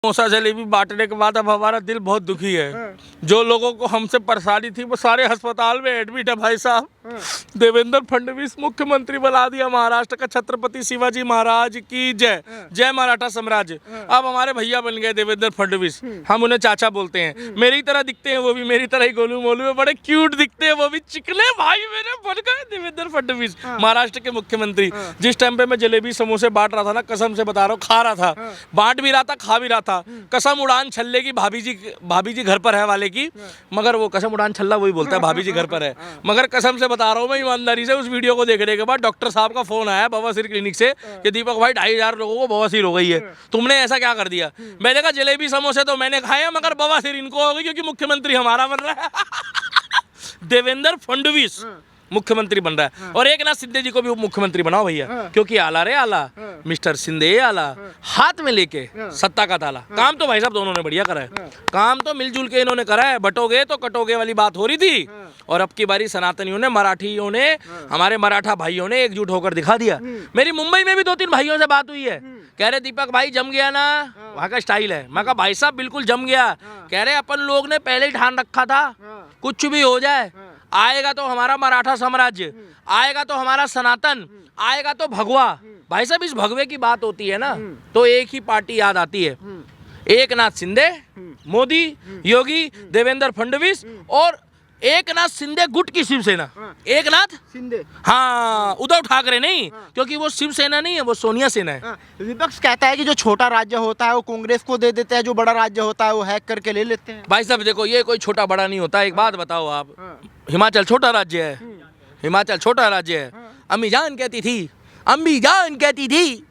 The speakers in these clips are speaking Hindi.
समोसा जलेबी बांटने के बाद अब हमारा दिल बहुत दुखी है। जो लोगों को हमसे परेशानी थी वो सारे अस्पताल में एडमिट है भाई साहब। देवेंद्र फडणवीस मुख्यमंत्री बना दिया महाराष्ट्र का। छत्रपति शिवाजी महाराज की जय। जय मराठा साम्राज्य। अब हमारे भैया बन गए देवेंद्र फडणवीस। हम उन्हें चाचा बोलते हैं। मेरी तरह दिखते हैं वो भी, मेरी तरह ही गोलू मोलू में बड़े क्यूट दिखते हैं वो भी। चिकने भाई मेरे बन गए देवेंद्र फडणवीस महाराष्ट्र के मुख्यमंत्री। जिस टाइम पे मैं जलेबी समोसे बांट रहा था ना, कसम से बता रहा हूँ, खा रहा था, बांट भी रहा था, खा भी रहा था। कसम उड़ान छल्ले की भाभी जी घर पर है वाले की, मगर वो कसम उड़ान छल्ला वही बोलता है भाभी जी घर पर है। मगर कसम से बता रहा हूँ मैं ईमानदारी से, उस वीडियो को देखने के बाद डॉक्टर साहब का फोन आया बवासीर क्लिनिक से कि दीपक भाई 2500 लोगों को बवासीर हो गई है, तुमने ऐसा क्या कर दिया। मैंने कहा जलेबी समोसे तो मैंने खाए मगर बवासीर इनको हो गई क्योंकि मुख्यमंत्री हमारा बन रहा है। देवेंद्र फडणवीस मुख्यमंत्री बन रहा है। और एक नाथ शिंदे जी को भी उप मुख्यमंत्री बनाओ भैया, क्योंकि आला रे आला, मिस्टर शिंदे आला, हाथ में लेके सत्ता का ताला। काम तो भाई साहब दोनों ने बढ़िया करा है, काम तो मिलजुल के इन्होंने करा है। बटोगे तो कटोगे वाली बात हो रही थी, और अब की बारी सनातनियों ने, मराठियों ने, हमारे मराठा भाइयों ने एकजुट होकर दिखा दिया। मेरी मुंबई में भी 2-3 भाइयों से बात हुई है, कह रहे दीपक भाई जम गया ना, वहाँ का स्टाइल है। मैं कहा भाई साहब बिल्कुल जम गया। कह रहे अपन लोग ने पहले ही ठान रखा था, कुछ भी हो जाए, आएगा तो हमारा मराठा साम्राज्य, आएगा तो हमारा सनातन, आएगा तो भगवा। भाई साहब इस भगवे की बात होती है ना तो एक ही पार्टी याद आती है, एक नाथ शिंदे, मोदी, योगी, देवेंद्र फडणवीस और एक नाथ शिंदे गुट की शिवसेना। एक नाथ शिंदे, हाँ, उद्धव ठाकरे नहीं, क्योंकि वो शिवसेना नहीं है, वो सोनिया सेना है। विपक्ष कहता है कि जो छोटा राज्य होता है वो कांग्रेस को दे देते हैं, जो बड़ा राज्य होता है वो हैक करके ले लेते हैं। भाई साहब देखो, ये कोई छोटा बड़ा नहीं होता। एक बात बताओ आप, हिमाचल छोटा राज्य है, हिमाचल छोटा राज्य है। अम्मी जान कहती थी, अम्मी जान कहती थी,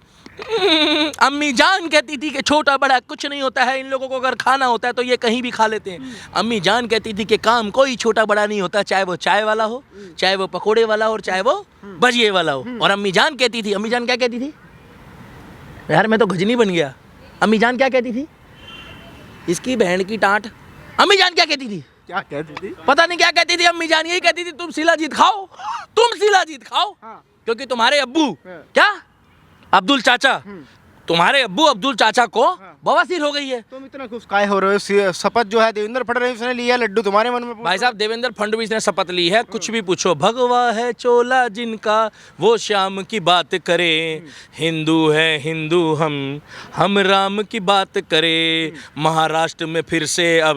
अम्मी जान कहती थी कि छोटा बड़ा कुछ नहीं होता है, इन लोगों को अगर खाना होता है तो ये कहीं भी खा लेते हैं। अम्मी जान कहती थी कि काम कोई छोटा बड़ा नहीं होता, चाहे वो चाय वाला हो, चाहे वो पकोड़े वाला हो, और चाहे वो भजिए वाला हो। और अम्मी जान कहती थी, अम्मी जान क्या कहती थी यार, मैं तो गजनी बन गया। अम्मी जान क्या कहती थी, इसकी बहन की टांट। अम्मी जान क्या कहती थी, क्या कहती थी, पता नहीं क्या कहती थी। अम्मी जान यही कहती थी, तुम शिलाजीत खाओ, तुम शिलाजीत खाओ, क्योंकि तुम्हारे अब्बू क्या अब्दुल चाचा, तुम्हारे अब्बू अब्दुल चाचा को बवासीर हो गई है। तुम इतना खुश काहे हो रहे हो। शपथ जो है देवेंद्र फडणवीस ने लिया, लड्डू तुम्हारे मन में। भाई साहब देवेंद्र फडणवीस ने शपथ ली है, कुछ भी पूछो। भगवा है चोला जिनका वो श्याम की बात करे, हिंदू है हिंदू हम राम की बात करे। महाराष्ट्र में फिर से अब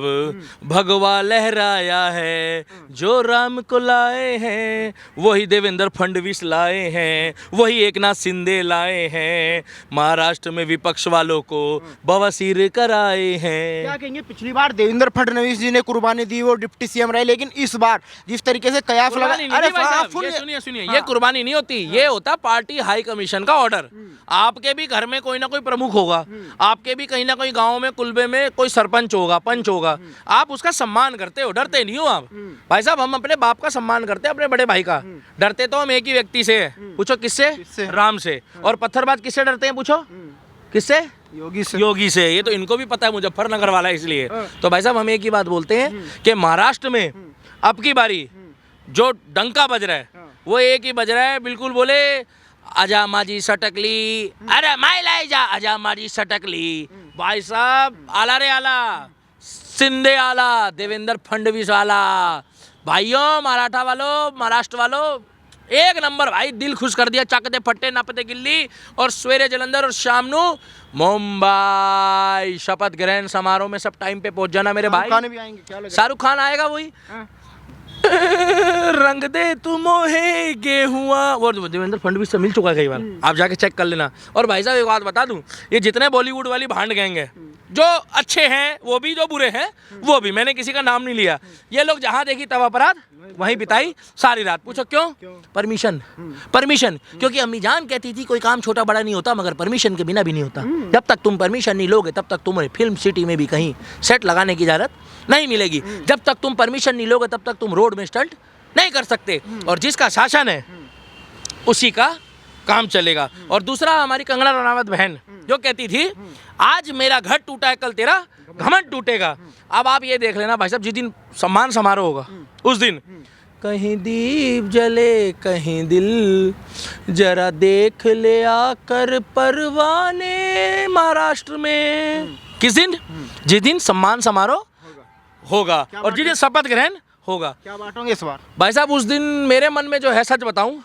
भगवा लहराया है, जो राम को लाए हैं वही देवेंद्र फडणवीस लाए हैं, वही एक नाथ शिंदे लाए हैं। महाराष्ट्र में विपक्ष वालों को बवासीर कराए हैं। क्या कहेंगे, पिछली बार देवेंद्र फडणवीस जी ने कुर्बानी दी, वो डिप्टी सीएम रहे, लेकिन इस बार जिस तरीके से कयास लगा, अरे सुनिए, ये कुर्बानी नहीं होती, ये होता पार्टी हाई कमीशन का ऑर्डर। आपके भी घर में कोई ना कोई प्रमुख होगा, आपके भी कहीं ना कहीं गांव में कुलबे में कोई सरपंच होगा, पंच होगा, आप उसका सम्मान करते हो, डरते नहीं हो आप। भाई साहब हम अपने बाप का सम्मान करते हैं, अपने बड़े भाई का। डरते तो हम एक ही व्यक्ति से है, पूछो किससे, राम से। और पत्थरबाज किससे डरते हैं, पूछो किससे, योगी से। योगी से। ये तो इनको भी पता है, मुजफ्फरनगर वाला है इसलिए। तो भाई साहब हम एक ही बात बोलते हैं कि महाराष्ट्र में अब की बारी जो डंका बज रहा है वो एक ही बज रहा है, बिल्कुल बोले आजा माजी सटकली, अरे माय लाई जा, आजा माजी सटकली। भाई साहब आला रे आला, शिंदे आला, देवेंद्र फडणवीस आला। भाइयों मराठा वालों, महाराष्ट्र वालों, एक नंबर भाई, दिल खुश कर दिया। चकते फट्टे नपते गिल्ली, और सवेरे जलंधर और शाम नू मुंबई। शपथ ग्रहण समारोह में सब टाइम पे पहुंच जाना मेरे भाई। खाने भी आएंगे, क्या लग रहा है? शाहरुख खान आएगा वही रंग दे तुम है गेहुआ, वो देवेंद्र फडणवीस से मिल चुका है कई बार, आप जाके चेक कर लेना। और भाई साहब एक बात बता दूं, ये जितने बॉलीवुड वाली भांड गैंग है, जो अच्छे हैं वो भी, जो बुरे हैं वो भी, मैंने किसी का नाम नहीं लिया, ये लोग जहां देखी तब अपराध वहीं बिताई सारी रात। पूछो क्यों? Permission, permission. क्योंकि अम्मी जान कहती थी कोई काम छोटा बड़ा नहीं होता, मगर परमिशन के बिना भी नहीं होता। जब तक तुम परमिशन नहीं लोगे तब तक तुम्हें फिल्म सिटी में भी कहीं सेट लगाने की इजाजत नहीं मिलेगी। जब तक तुम परमिशन नहीं लोगे तब तक तुम रोड में स्टंट नहीं कर सकते। और जिसका शासन है उसी का काम चलेगा। और दूसरा, हमारी कंगना रनावत बहन जो कहती थी आज मेरा घर टूटा है कल तेरा घमंड टूटेगा। अब आप ये देख लेना भाई साहब, जिस दिन सम्मान समारोह होगा उस दिन कहीं दीप जले कहीं दिल, जरा देख ले आकर परवाने महाराष्ट्र में किस दिन? जिस दिन सम्मान समारोह होगा और जिस दिन शपथ ग्रहण होगा। क्या बांटोगे इस बार? भाई साहब उस दिन मेरे मन में जो है, सच बताऊं,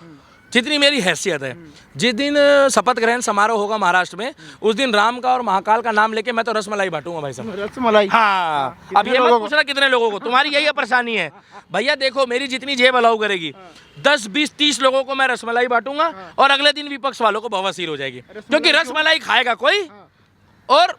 जितनी मेरी हैसियत है, जिस दिन शपथ ग्रहण समारोह होगा महाराष्ट्र में, उस दिन राम का और महाकाल का नाम लेके मैं तो रसमलाई बांटूंगा भाई साहब। रसमलाई? हाँ, अब ये मत पूछना कितने लोगों को, तुम्हारी यही परेशानी है भैया। देखो मेरी जितनी जेब अलाउ करेगी, 10, 20, 30 लोगों को मैं रसमलाई बांटूंगा और अगले दिन विपक्ष वालों को बवासीर हो जाएगी, क्योंकि रसमलाई खाएगा कोई और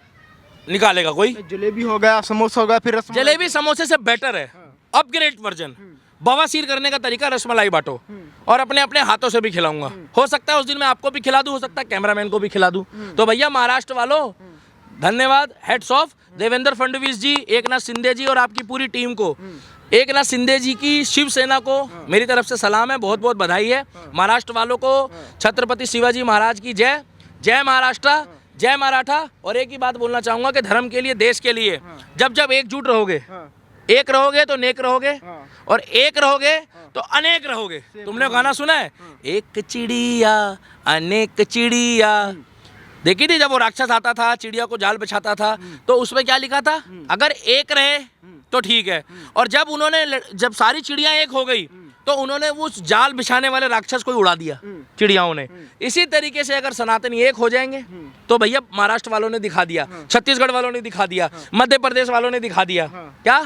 निकालेगा कोई। जलेबी हो गया, समोसा हो गया, फिर रसमलाई। जलेबी समोसे से बेटर है, अपग्रेड वर्जन। बवासीर करने का तरीका रसमलाई बांटो और अपने अपने हाथों से भी खिलाऊंगा। हो सकता है उस दिन मैं आपको भी खिला दूं, हो सकता है कैमरामैन को भी खिला दूं। तो भैया महाराष्ट्र वालों, धन्यवाद, हेड्स ऑफ देवेंद्र फडणवीस जी, एकनाथ शिंदे जी और आपकी पूरी टीम को। एकनाथ शिंदे जी की शिवसेना को मेरी तरफ से सलाम है, बहुत बहुत बधाई है। महाराष्ट्र वालों को छत्रपति शिवाजी महाराज की जय। जय महाराष्ट्र, जय मराठा। और एक ही बात बोलना चाहूंगा कि धर्म के लिए, देश के लिए जब जब एकजुट रहोगे, एक रहोगे तो नेक रहोगे और एक रहोगे तो अनेक रहोगे। तुमने गाना सुना है, एक चिड़िया अनेक चिड़िया? देखी थी जब वो राक्षस आता था, चिड़िया को जाल बिछाता था, तो उसमें क्या लिखा था? अगर एक रहे तो ठीक है। और जब सारी चिड़िया एक हो गई तो उन्होंने उस जाल बिछाने वाले राक्षस को उड़ा दिया, चिड़ियाओं ने। इसी तरीके से अगर सनातनी एक हो जाएंगे तो भैया महाराष्ट्र वालों ने दिखा दिया, छत्तीसगढ़ वालों ने दिखा दिया, मध्य प्रदेश वालों ने दिखा दिया क्या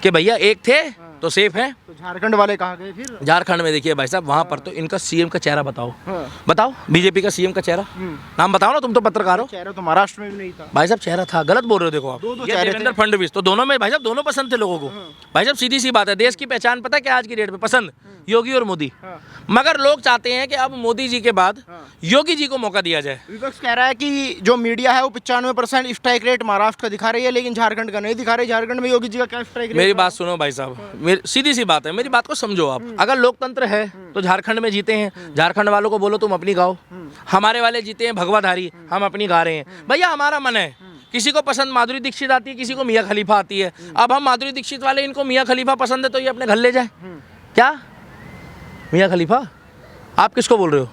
कि भैया एक थे तो सेफ हैं। तो झारखंड वाले कहाँ गए फिर? झारखंड में देखिए भाई साहब, वहां पर तो इनका सीएम का चेहरा बताओ। बताओ बीजेपी का सीएम का चेहरा, नाम बताओ ना, तुम तो पत्रकार हो। चेहरा तो महाराष्ट्र में भी नहीं था भाई साहब, चेहरा था, गलत बोल रहे हो। देखो आप, दो ये चेहरे देवेंद्र फडणवीस, तो दोनों में भाई साहब दोनों पसंद थे लोगों को। भाई साहब सीधी सी बात है, देश की पहचान पता है क्या आज की डेट में? पसंद, योगी और मोदी। मगर लोग चाहते हैं कि अब मोदी जी के बाद योगी जी को मौका दिया जाए। विपक्ष कह रहा है कि जो मीडिया है वो 95% स्ट्राइक रेट महाराष्ट्र का दिखा रही है, लेकिन झारखंड का नहीं दिखा रही। झारखंड में योगी जी का क्या स्ट्राइक रेट? मेरी बात सुनो भाई साहब, सीधी सी बात है, मेरी बात को समझो आप। अगर लोकतंत्र है तो झारखंड में जीते हैं, झारखंड वालों को बोलो तुम अपनी गाओ। हमारे वाले जीते हैं भगवाधारी, हम अपनी गा रहे हैं। भैया हमारा मन है, किसी को पसंद माधुरी दीक्षित आती है, किसी को मियाँ खलीफा आती है। अब हम माधुरी दीक्षित वाले, इनको मियाँ खलीफा पसंद है तो ये अपने घर ले जाए। क्या मियाँ खलीफा? आप किसको बोल रहे हो?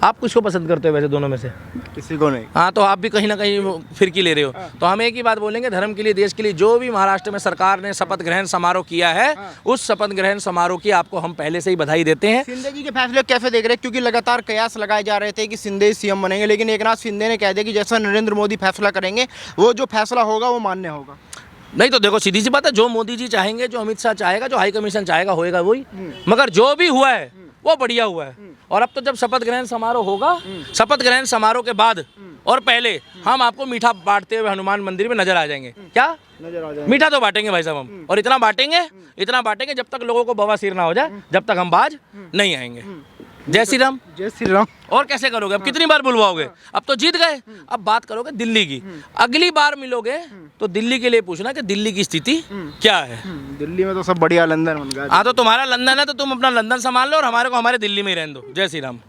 आप किसको पसंद करते हो वैसे दोनों में से? किसी को नहीं। हाँ, तो आप भी कहीं ना कहीं फिरकी ले रहे हो। तो हम एक ही बात बोलेंगे, धर्म के लिए, देश के लिए जो भी महाराष्ट्र में सरकार ने शपथ ग्रहण समारोह किया है, उस शपथ ग्रहण समारोह की आपको हम पहले से ही बधाई देते हैं। शिंदे जी के फैसले को कैसे देख रहे हैं? क्योंकि लगातार कयास लगाए जा रहे थे कि शिंदे सीएम बनेंगे, लेकिन एकनाथ शिंदे ने कह दिया कि जैसा नरेंद्र मोदी फैसला करेंगे, वो जो फैसला होगा वो मान्य होगा। नहीं तो देखो सीधी सी बात है, जो मोदी जी चाहेंगे, जो अमित शाह चाहेगा, जो हाई कमीशन चाहेगा, होएगा वही। मगर जो भी हुआ है वो बढ़िया हुआ है। और अब तो जब शपथ ग्रहण समारोह होगा, शपथ ग्रहण समारोह के बाद और पहले हम आपको मीठा बांटते हुए हनुमान मंदिर में नजर आ जाएंगे। क्या नजर आ जाए? मीठा तो बांटेंगे भाई साहब हम, और इतना बांटेंगे जब तक लोगों को बवासीर ना हो जाए, जब तक हम बाज नहीं आएंगे। जय श्री राम। जय श्री राम। और कैसे करोगे? अब कितनी बार बुलवाओगे? अब तो जीत गए, अब बात करोगे दिल्ली की। अगली बार मिलोगे तो दिल्ली के लिए पूछना कि दिल्ली की स्थिति क्या है। दिल्ली में तो सब बढ़िया, लंदन बन गया। हाँ, तो तुम्हारा लंदन है तो तुम अपना लंदन संभाल लो और हमारे को हमारे दिल्ली में ही रहने दो। जय श्री राम।